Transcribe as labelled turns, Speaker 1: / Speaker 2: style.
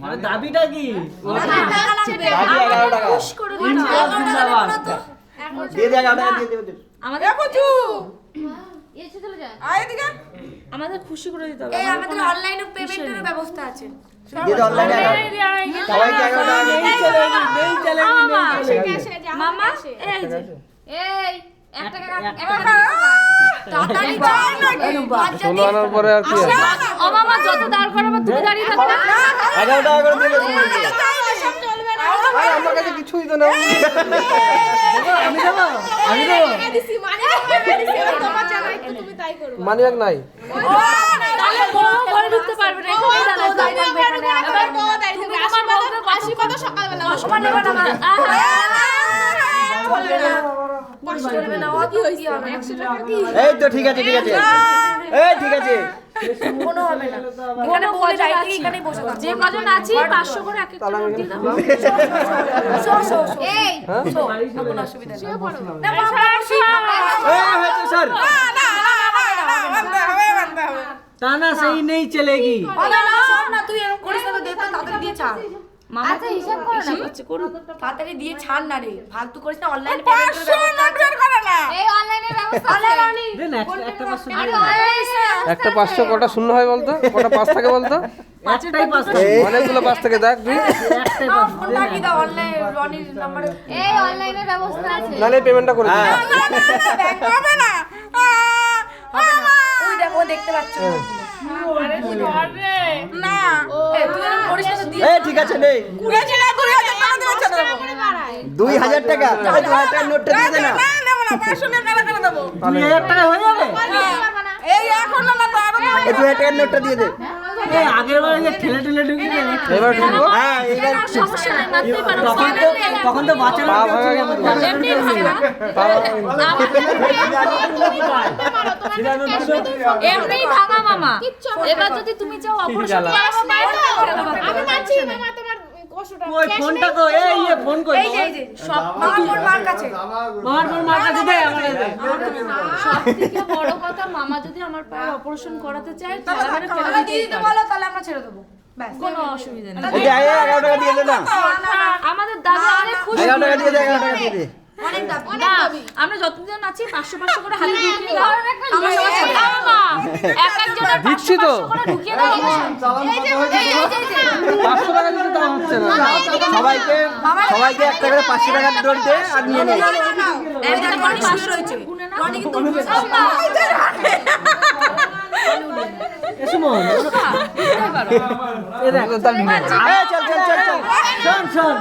Speaker 1: মানে দাবিটা কি?
Speaker 2: দাবি 11 টাকা।
Speaker 3: খুশ করে দিচ্ছি।
Speaker 2: দিয়ে দে 11 টাকা দিয়ে দে।
Speaker 3: আমাদের এসে চলে যায়। আমাদের খুশি করে দিতে হবে।
Speaker 4: এই আমাদের অনলাইনে পেমেন্টের ব্যবস্থা আছে।
Speaker 2: দিয়ে দে অনলাইনে 11 সবাইকে 11 টাকা দিয়ে দে।
Speaker 3: মামা এই যে এই 1 টাকা 1 টাকা
Speaker 4: তাড়াতাড়ি যাও না।
Speaker 5: 16 আনার পরে আর কি আছে?
Speaker 3: ও মামা যত দাঁড় করাবো তুমি দাঁড়িয়ে থাকবে।
Speaker 2: 11 টাকা করে দিয়ে দে।
Speaker 5: আরে আমার কাছে কিছুই তো না।
Speaker 1: আমি দেবো আমি দেবো
Speaker 5: মানি ব্যাগ নাই।
Speaker 3: তাহলে বউ ঘরে ঢুকতে পারবে না। এখানেই দাঁড়াতে থাকবে এখানে। এবার তুমি আমার বউকে আসি কত সকালবেলা।
Speaker 4: অসম্মান নেবে না মা। চলবে না। চলবে না। কি হইছে? 100 টাকা কি?
Speaker 2: এই তো ঠিক আছে ঠিক আছে। এই ঠিক আছে।
Speaker 4: কোনো হবে না। এখানে বলে ডাইরেক্টলি এখানেই বসে থাকো।
Speaker 3: যে কজন আছি 500 করে এক একটা নোট দিয়ে দাও।
Speaker 4: এই
Speaker 5: হ্যাঁ?
Speaker 4: কোনো অসুবিধা নেই।
Speaker 3: না মামা
Speaker 2: এই হয়েছে স্যার।
Speaker 1: তা না সেই নেই চলেগি।
Speaker 4: না না শোন না, তুই এরকম করিস না তো, দে তো তাড়াতাড়ি দিয়ে ছাড়।
Speaker 3: মামা আচ্ছা হিসাব করো না হচ্ছে করুন।
Speaker 4: তাড়াতাড়ি দিয়ে ছাড় না রে, ফালতু করিস না। অনলাইনে পেমেন্টের ব্যবস্থা আছে।
Speaker 3: এই অনলাইনের ব্যবস্থা আছে।
Speaker 1: দেন একটা 500
Speaker 3: আরে
Speaker 1: দিয়ে
Speaker 3: অনলাইনে
Speaker 5: একটা 500 কটা শূন্য হয় বলতো? কটা 5 থাকে বলতো?
Speaker 1: একটাই 500
Speaker 5: অনেকগুলো 5 থেকে দেখ তুই।
Speaker 1: একটাই
Speaker 4: নাও,
Speaker 1: 500
Speaker 4: ফোনটা কি দাও, অনলাইন রনির নাম্বারে।
Speaker 3: এই অনলাইনের ব্যবস্থা আছে।
Speaker 5: নালে পেমেন্টটা করে দিই।
Speaker 4: ব্যাংক হবে না। ওই দেখো, ও দেখতে পাচ্ছ না। তুই এরকম করিস না তো, দিয়ে
Speaker 2: এই ঠিক আছে নেই। 2000 টাকা। এই 2000 টাকার নোটটা দিয়ে দে না।
Speaker 1: 2000 টাকা হয়ে যাবে?
Speaker 2: এই 2000 টাকার নোটটা দিয়ে দে।
Speaker 1: এই আগের বারে যে ঠেলে ঠেলে ঢুকিয়ে দেয়।
Speaker 5: এবার ঢুকবো।
Speaker 2: হ্যাঁ এইবার
Speaker 3: সমস্যা নেই মারতেই পারো।
Speaker 1: তখন তো বাচ্চারা
Speaker 5: পা ভাঙা গেছে তো।
Speaker 3: এমনি ভাঙা। এমনি ভাঙা মামা। এবার যদি তুমি চাও অপারেশন করাবো বাইরে আমি মানছি মামা তোমার কষ্টটা।
Speaker 1: ওই ফোনটা কো এই ফোন কই
Speaker 4: এই যে সব মার কাছে।
Speaker 1: মার কাছে দে আমার দে।
Speaker 3: সবথেকে বড় কথা মামা যদি আমার পায়ে অপারেশন করাতে চায় তাহলে
Speaker 4: টাকা
Speaker 3: ফেলে
Speaker 4: দিয়ে দিতে বলো, তাহলে আমরা ছেড়ে দেবো। ব্যাস।
Speaker 3: কোনো অসুবিধা নেই।
Speaker 2: এই 11 টাকা দিয়ে দে না।
Speaker 3: আমাদের দাদা অনেক খুশি।
Speaker 2: 11 টাকা দিয়ে দে 11 টাকা দিয়ে দে।
Speaker 4: অনেক দাবি।
Speaker 3: না আমরা যতদিন আছি 500 করে হাতে ঢুকিয়ে দাও। আমার সঙ্গে ছেড়ে দাও মামা। এক একজনের
Speaker 5: দিচ্ছি তো।
Speaker 3: 500 করে ঢুকিয়ে দাও। এই যে
Speaker 5: 500 টাকা দিতে তো হচ্ছে না।
Speaker 2: সবাইকে 1 টাকা করে 500 টাকার নোট দে আর নিয়ে নে।
Speaker 4: এই যে রনি শুয়ে রয়েছে। রনি কিন্তু
Speaker 1: সুমন
Speaker 5: তার
Speaker 2: এই চল চল চল চল।
Speaker 1: শোন